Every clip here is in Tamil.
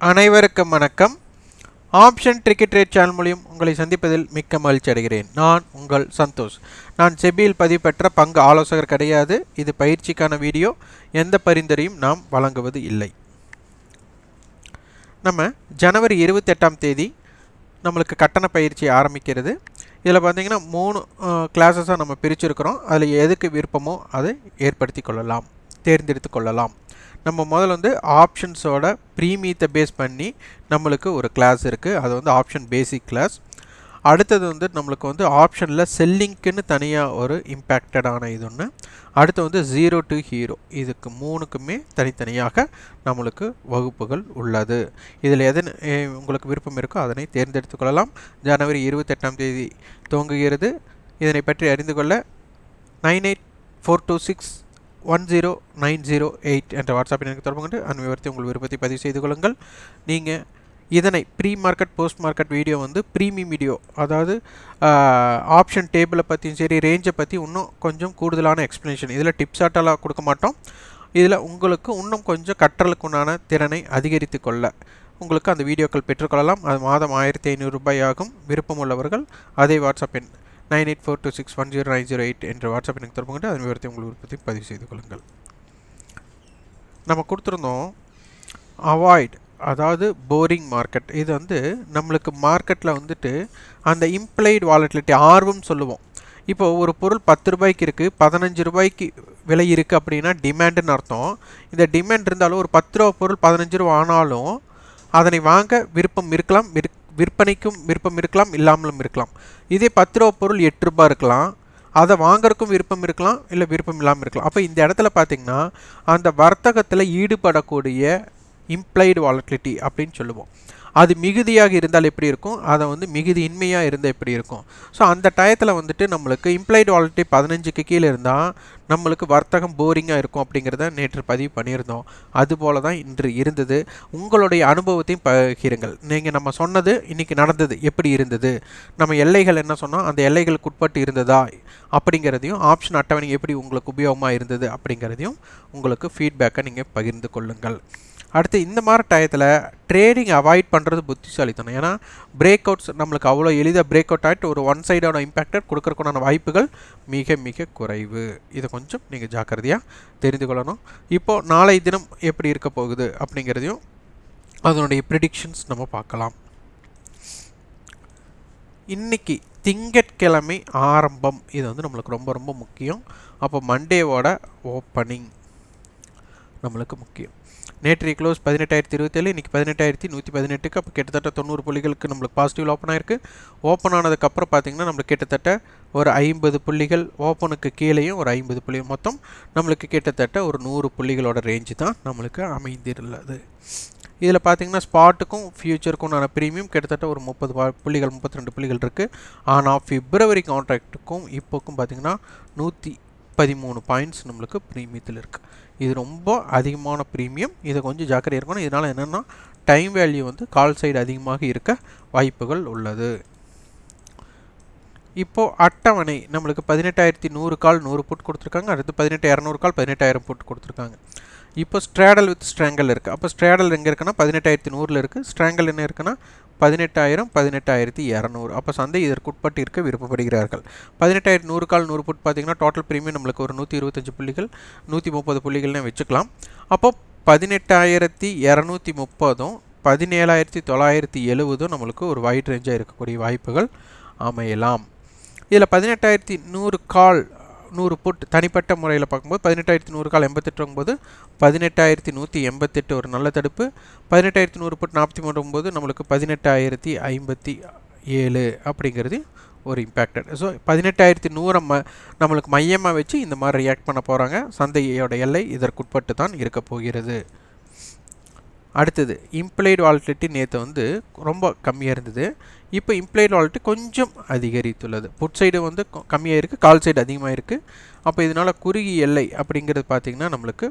அனைவருக்கும் வணக்கம். ஆப்ஷன் ட்ரிக்கி ட்ரேட் சேனல் மூலம் உங்களை சந்திப்பதில் மிக்க மகிழ்ச்சி அடைகிறேன். நான் உங்கள் சந்தோஷ். நான் செபியில் பதிவு பெற்ற பங்கு ஆலோசகர் கிடையாது. இது பயிற்சிக்கான வீடியோ. எந்த பரிந்துரையும் நாம் வழங்குவது இல்லை. நம்ம ஜனவரி 28ஆம் தேதி நம்மளுக்கு கட்டண பயிற்சி ஆரம்பிக்கிறது. இதில் பார்த்தீங்கன்னா 3 கிளாஸஸாக நம்ம பிரிச்சிருக்கிறோம். அதில் எதுக்கு விருப்பமோ அதை ஏற்படுத்தி கொள்ளலாம், தேர்ந்தெடுத்து கொள்ளலாம். நம்ம முதல்ல வந்து ஆப்ஷன்ஸோட ப்ரீமியத்தை பேஸ் பண்ணி நம்மளுக்கு ஒரு கிளாஸ் இருக்குது. அது வந்து ஆப்ஷன் பேசிக் கிளாஸ். அடுத்தது வந்து நம்மளுக்கு வந்து ஆப்ஷனில் செல்லிங்க்குன்னு தனியாக ஒரு இம்பேக்டடான இது ஒன்று. அடுத்து வந்து 0 to ஹீரோ. இதுக்கு 3க்குமே தனித்தனியாக நம்மளுக்கு வகுப்புகள் உள்ளது. இதில் எது உங்களுக்கு விருப்பம் இருக்கோ அதனை தேர்ந்தெடுத்து கொள்ளலாம். ஜனவரி 28ஆம் தேதி துவங்குகிறது. இதனை பற்றி அறிந்து கொள்ள 9842610908 என்ற வாட்ஸ்அப்பில் எனக்கு தொடர்பு கொண்டு அந்த விவரத்தை உங்கள் விருப்பத்தை பதிவு செய்து கொள்ளுங்கள். நீங்கள் இதனை pre market post market video வந்து ப்ரீமியம் வீடியோ, அதாவது ஆப்ஷன் டேபிளை பற்றியும் சரி, ரேஞ்சை பற்றி இன்னும் கொஞ்சம் கூடுதலான எக்ஸ்ப்ளனேஷன், இதில் டிப்ஸ் ஆட்டெல்லாம் கொடுக்க மாட்டோம். இதில் உங்களுக்கு இன்னும் கொஞ்சம் கற்றலுக்கு உண்டான திறனை அதிகரித்து கொள்ள உங்களுக்கு அந்த வீடியோக்கள் பெற்றுக்கொள்ளலாம். அது மாதம் 1500 ரூபாய் ஆகும். விருப்பம் உள்ளவர்கள் அதே வாட்ஸ்அப் எண் 9842610908 என்ற வாட்ஸ்அப் எனக்கு தொடர்பு கொண்டு அதன் விவரத்தை உங்கள் விருப்பத்தை பதிவு செய்து கொள்ளுங்கள். நம்ம கொடுத்துருந்தோம் அவாய்ட், அதாவது போரிங் மார்க்கெட். இது வந்து நம்மளுக்கு மார்க்கெட்டில் வந்துட்டு அந்த இம்ப்ளைடு வாலட்டிலிட்டி, ஆர்வம் சொல்லுவோம். இப்போ ஒரு பொருள் 10 ரூபாய்க்கு இருக்குது, 15 ரூபாய்க்கு விலை இருக்குது அப்படின்னா டிமாண்டுன்னு அர்த்தம். இந்த டிமாண்ட் இருந்தாலும் ஒரு 10 ரூபா பொருள் 15 ரூபா ஆனாலும் அதனை வாங்க விருப்பம் இருக்கலாம், விற்பனைக்கும் விருப்பம் இருக்கலாம், இல்லாமலும் இருக்கலாம். இதே 10 ரூபா பொருள் 8 ரூபா இருக்கலாம், அதை வாங்கறதுக்கும் விருப்பம் இருக்கலாம், இல்லை விருப்பம் இல்லாமல் இருக்கலாம். அப்போ இந்த இடத்துல பார்த்திங்கன்னா அந்த வர்த்தகத்தில் ஈடுபடக்கூடிய இம்ப்ளைடு வாலட்டிலிட்டி அப்படின்னு சொல்லுவோம். அது மிகுதியாக இருந்தால் எப்படி இருக்கும், அதை வந்து மிகுதி இன்மையாக இருந்தால் எப்படி இருக்கும். ஸோ அந்த டயத்தில் வந்துட்டு நம்மளுக்கு இம்ப்ளைடு வாலட்டிலிட்டி 15க்கு கீழே இருந்தால் நம்மளுக்கு வர்த்தகம் போரிங்காக இருக்கும் அப்படிங்கிறத நேற்று பதிவு பண்ணியிருந்தோம். அதுபோல் தான் இன்று இருந்தது. உங்களுடைய அனுபவத்தையும் பகிருங்கள். நீங்கள் நம்ம சொன்னது இன்றைக்கி நடந்தது எப்படி இருந்தது, நம்ம எல்லைகள் என்ன சொன்னோம், அந்த எல்லைகளுக்கு உட்பட்டு இருந்ததா அப்படிங்கிறதையும், ஆப்ஷன் அட்டவணை எப்படி உங்களுக்கு உபயோகமாக இருந்தது அப்படிங்கிறதையும் உங்களுக்கு ஃபீட்பேக்கை நீங்கள் பகிர்ந்து கொள்ளுங்கள். அடுத்து இந்த மாதிரி டயத்தில் ட்ரேடிங் அவாய்ட் பண்ணுறது புத்திசாலித்தனம். ஏன்னா பிரேக் அவுட்ஸ் நம்மளுக்கு அவ்வளோ எளிதாக பிரேக் அவுட் ஆகிட்டு ஒரு ஒன் சைடான இம்பேக்டட் கொடுக்கறதுக்கான வாய்ப்புகள் மிக மிக குறைவு. இதை கொஞ்சம் நீங்கள் ஜாக்கிரதையாக தெரிந்து கொள்ளணும். இப்போது நாளை தினம் எப்படி இருக்க போகுது அப்படிங்கிறதையும் அதனுடைய ப்ரிடிக்ஷன்ஸ் நம்ம பார்க்கலாம். இன்றைக்கி திங்கட்கிழமை ஆரம்பம், இது வந்து நம்மளுக்கு ரொம்ப ரொம்ப முக்கியம். அப்போ மண்டேவோட ஓப்பனிங் நம்மளுக்கு முக்கியம். நேற்றைய க்ளோஸ் 18,027, இன்றைக்கி 18,118. அப்போ கிட்டத்தட்ட 90 புள்ளிகளுக்கு நம்மளுக்கு பாசிட்டிவ் ஓப்பன் ஆயிருக்கு. ஓப்பன் ஆனதுக்கப்புறம் பார்த்திங்கன்னா நம்மளுக்கு கிட்டத்தட்ட ஒரு 50 புள்ளிகள் ஓப்பனுக்கு கீழேயும் ஒரு 50 புள்ளி, மொத்தம் நம்மளுக்கு கிட்டத்தட்ட ஒரு 100 புள்ளிகளோட ரேஞ்சு தான் நம்மளுக்கு அமைந்துள்ளது. இதில் பார்த்திங்கன்னா ஸ்பாட்டுக்கும் ஃபியூச்சருக்கும் நான் ப்ரீமியம் கிட்டத்தட்ட ஒரு 30 புள்ளிகள் 32 புள்ளிகள் இருக்குது. ஆனால் பிப்ரவரி கான்ட்ராக்டுக்கும் இப்போக்கும் பார்த்திங்கன்னா 113 பாயிண்ட்ஸ் நம்மளுக்கு ப்ரீமியத்தில் இருக்குது. இது ரொம்ப அதிகமான ப்ரீமியம். இதை கொஞ்சம் ஜாக்கிரதை இருக்கணும். இதனால் என்னென்னா டைம் வேல்யூ வந்து கால் சைடு அதிகமாக இருக்க வாய்ப்புகள் உள்ளது. இப்போது அட்டவணை நம்மளுக்கு 18,100 கால் 100 புட் கொடுத்துருக்காங்க. அடுத்து 18,200 கால் 18,000 புட் கொடுத்துருக்காங்க. இப்போ ஸ்ட்ராடல் வித் ஸ்ட்ராங்கல் இருக்குது. அப்போ ஸ்ட்ராடல் எங்கே இருக்குன்னா 18,100 இருக்குது. ஸ்ட்ராங்கல் என்ன இருக்குன்னா 18,000 18,200. அப்போ சந்தை இதற்கு உட்பட்டு இருக்க விருப்பப்படுகிறார்கள். 18,100 கால் 100 புட் பார்த்திங்கன்னா டோட்டல் ப்ரீமியம் நம்மளுக்கு ஒரு 125 புள்ளிகள் 130 புள்ளிகள்னு வச்சுக்கலாம். அப்போ 18,230 17,970 நம்மளுக்கு ஒரு வைட் ரேஞ்சாக இருக்கக்கூடிய வாய்ப்புகள் அமையலாம். இதில் 18,100 கால் 100 புட் தனிப்பட்ட முறையில் பார்க்கும்போது 18,100 கால் 88 18,188 ஒரு நல்ல தடுப்பு. 18,100 புட் 43 நம்மளுக்கு 18,057 அப்படிங்கிறது ஒரு இம்பேக்டட். ஸோ 18,100 நம்மளுக்கு மையமாக வச்சு இந்த மாதிரி ரியாக்ட் பண்ண போகிறாங்க. சந்தையோட எல்லை இதற்குட்பட்டு தான் இருக்க போகிறது. அடுத்தது இம்ப்ளைடு வாலட்டிலிட்டி நேற்று வந்து ரொம்ப கம்மியாக இருந்தது. இப்போ இம்ப்ளைடு வாலட்டிலிட்டி கொஞ்சம் அதிகரித்துள்ளது. புட் சைடு வந்து கம்மியாக இருக்குது, கால் சைடு அதிகமாக இருக்குது. அப்போ இதனால் குறுகிய எல்லை அப்படிங்கிறது பார்த்திங்கன்னா நம்மளுக்கு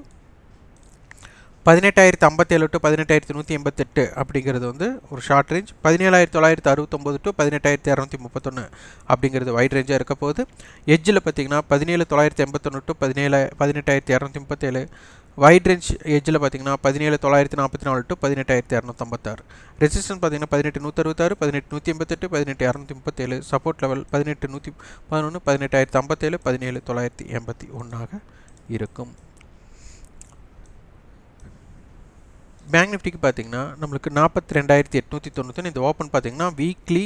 18,057 to 18,188 அப்படிங்கிறது வந்து ஒரு ஷார்ட் ரேஞ்ச். 17,969 to 18,231 அப்படிங்கிறது வைட் ரேஞ்சாக இருக்க போகுது. எட்ஜில் பார்த்திங்கன்னா 17,981 to 18,237 வைட் ரேஞ்ச் எட்ஜில் பார்த்தீங்கன்னா 17,944 டு 18,256. ரெசிஸ்டன்ஸ் பார்த்தீங்கன்னா 18,166, 18,188, 18,237. சப்போர்ட் லெவல் 18,111, 18,057, 17,981 இருக்கும். பேங்க் நிஃப்டிக்கு பார்த்தீங்கன்னா நம்மளுக்கு 42,891. இந்த ஓப்பன் பார்த்தீங்கன்னா வீக்லி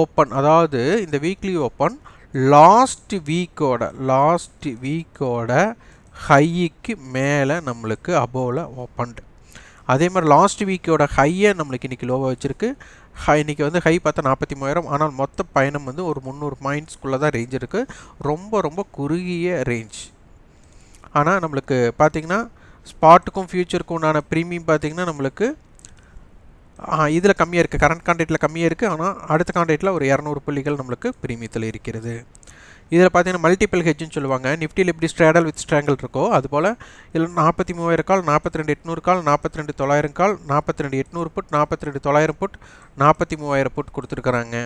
ஓப்பன், அதாவது இந்த வீக்லி ஓப்பன் லாஸ்ட் வீக்கோட ஹைக்கு மேலே நம்மளுக்கு அபோவில் ஓப்பன்டு. அதே மாதிரி லாஸ்ட் வீக்கோட ஹையை நம்மளுக்கு இன்றைக்கி லோவாக வச்சுருக்கு. இன்றைக்கி வந்து ஹை பார்த்தா 43,000, ஆனால் மொத்த பயணம் வந்து ஒரு 300 பாயிண்ட்ஸ்குள்ளே தான் ரேஞ்ச் இருக்குது. ரொம்ப குறுகிய ரேஞ்ச். ஆனால் நம்மளுக்கு பார்த்திங்கன்னா ஸ்பாட்டுக்கும் ஃபியூச்சருக்கும் உண்டான ப்ரீமியம் பார்த்திங்கன்னா நம்மளுக்கு இதில் கம்மியாக இருக்குது, கரண்ட் கான்ட்ராக்டில் கம்மியாக இருக்குது. ஆனால் அடுத்த கான்ட்ராக்டில் ஒரு 200 புள்ளிகள் நம்மளுக்கு ப்ரீமியத்தில் இருக்கிறது. இதில் பார்த்தீங்கன்னா மல்டிபிள் ஹெட்ஜ்னு சொல்லுவாங்க. நிஃப்டியில் எப்படி ஸ்ட்ராடல் வித் ஸ்ட்ராங்கிள் இருக்கோ அதுபோல் இதில் 43,000 கால், 42,800 கால், 42,900 கால், 42,800 புட், 42,900 புட், 43,000 புட் கொடுத்துருக்குறாங்க.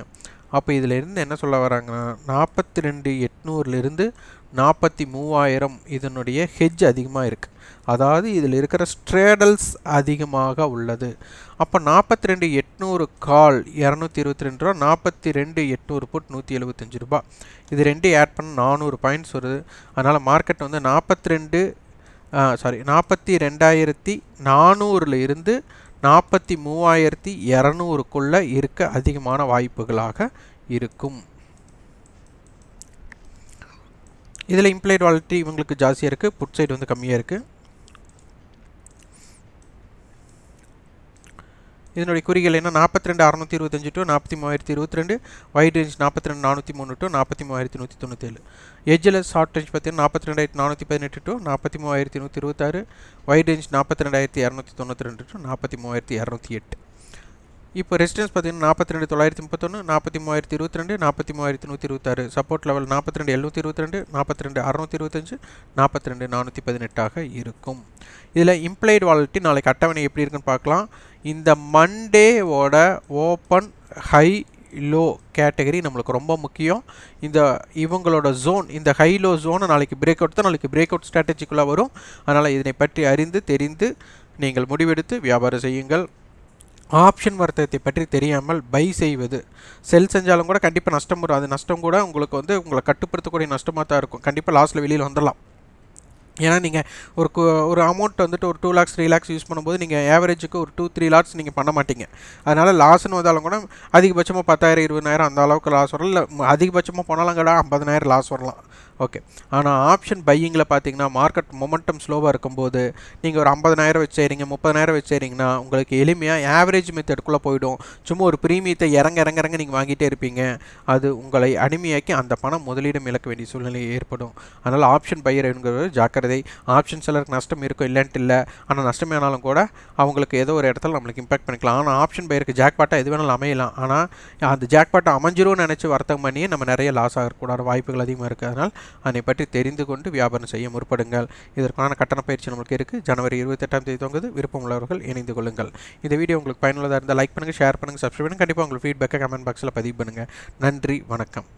அப்போ இதில் இருந்து என்ன சொல்ல வராங்கன்னா 42,800லேருந்து 43,000 இதனுடைய ஹெட்ஜ் அதிகமாக இருக்குது. அதாவது இதில் இருக்கிற ஸ்ட்ரேடல்ஸ் அதிகமாக உள்ளது. அப்போ 42,800 கால் 222 ரூபா, 42,800 புட் 175 ரூபா. இது ரெண்டையும் ஆட் பண்ண 400 பாயிண்ட்ஸ் வருது. அதனால் மார்க்கெட் வந்து 42,400 இருந்து 43,200க்குள்ளே இருக்க அதிகமான வாய்ப்புகளாக இருக்கும். இதில் இம்ப்ளைட் வாலிட்டி இவங்களுக்கு ஜாஸ்தியாக இருக்குது, புட் சைடு வந்து கம்மியாக இருக்குது. இதனுடைய குறிகள் என்ன 42,625 டு 43,022, வைட் ரேஞ்ச் 42,403 டு 43,197. எட்ஜில் ஷார்ட் ரேஞ்ச் பார்த்தீங்கன்னா 42,418 டு 43,126, வைட் ரேஞ்ச் 42,292 டு 43,208. இப்போ ரெசிஸ்டன்ஸ் பார்த்தீங்கன்னா 42,931, 43,022, 43,126. சப்போர்ட் லெவல் 42,722, 42,625, 42,418 இருக்கும். இதில் இம்ப்ளைட் வாலிட்டி நாளைக்கு அட்டவணை எப்படி இருக்குன்னு பார்க்கலாம். இந்த மண்டேவோட ஓப்பன் ஹை லோ கேட்டகரி நம்மளுக்கு ரொம்ப முக்கியம். இவங்களோட ஜோன், இந்த ஹை லோ ஜோனை நாளைக்கு பிரேக் அவுட் தான், நாளைக்கு பிரேக் அவுட் ஸ்ட்ராட்டஜிக்குள்ளே வரும். அதனால் இதனை பற்றி அறிந்து தெரிந்து நீங்கள் முடிவெடுத்து வியாபாரம் செய்யுங்கள். ஆப்ஷன் வர்த்தகத்தை பற்றி தெரியாமல் பை செய்வது, செல் செஞ்சாலும் கூட கண்டிப்பாக நஷ்டம் வரும். அது நஷ்டம் கூட உங்களுக்கு வந்து உங்களை கட்டுப்படுத்தக்கூடிய நஷ்டமாக தான் இருக்கும். கண்டிப்பாக லாஸ்ட்டில் வெளியில் வந்துடலாம். ஏன்னா நீங்கள் ஒரு அமௌண்ட் வந்துட்டு ஒரு 2 lakhs 3 lakhs யூஸ் பண்ணும்போது நீங்கள் ஆவரேஜுக்கு ஒரு 2-3 லாட்ஸ் நீங்கள் பண்ண மாட்டீங்க. அதனால் லாஸ்ன்னு வந்தாலும் கூட அதிகபட்சமாக 10,000 20,000 அந்த அளவுக்கு லாஸ் வரலாம். இல்லை அதிகபட்சமாக போனாலும் கூட 50,000 லாஸ் வரலாம். ஓகே. ஆனால் ஆப்ஷன் பையிங்கில் பார்த்தீங்கன்னா மார்க்கெட் மொமெண்டம் ஸ்லோவாக இருக்கும்போது நீங்கள் ஒரு 50,000 வச்சு செய்கிறீங்க, 30,000 வச்சு செய்கிறீங்கன்னா உங்களுக்கு எளிமையாக ஆவரேஜ் மெத்தடுக்குள்ளே போயிடும். சும்மா ஒரு ப்ரீமியத்தை இறங்க நீங்கள் வாங்கிட்டே இருப்பீங்க. அது உங்களை அடிமையாக்கி அந்த பணம் முதலீடும் இழக்க வேண்டிய சூழ்நிலை ஏற்படும். அதனால் ஆப்ஷன் பையர் என்கிறது ஜாக்கிரதை. ஆப்ஷன் செல்லருக்கு நஷ்டம் இருக்கும் இல்லைன்ட்டு இல்லை, ஆனால் நஷ்டமே ஆனாலும் கூட அவங்களுக்கு ஏதோ ஒரு இடத்துல நம்மளுக்கு இம்பாக்ட் பண்ணிக்கலாம். ஆனால் ஆப்ஷன் பையருக்கு ஜாக்பாட்டாக எது வேணாலும் அமையலாம். ஆனால் அந்த ஜாக்பாட்டை அமைஞ்சிரும்னு நினச்சி வர்த்தகம் பண்ணியே நம்ம நிறைய லாஸ் ஆகக்கூடாத வாய்ப்புகள் அதிகமாக இருக்குது. அதனால் அதை பற்றி தெரிந்து கொண்டு வியாபாரம் செய்ய முற்படுங்கள். இதற்கான கட்டண பயிற்சி நம்மளுக்கு இருக்குது. ஜனவரி 28ஆம் தேதி துவங்குது. விருப்பம் உள்ளவர்கள் இணைந்து கொள்ளுங்கள். இந்த வீடியோ உங்களுக்கு பயனுள்ளதாக இருந்தால் லைக் பண்ணுங்கள், ஷேர் பண்ணுங்கள், சப்ஸ்கிரைப் பண்ணுங்கள். கண்டிப்பாக உங்களுக்கு ஃபீட்பேக்கை கமெண்ட் பாக்ஸில் பதிவு பண்ணுங்கள். நன்றி, வணக்கம்.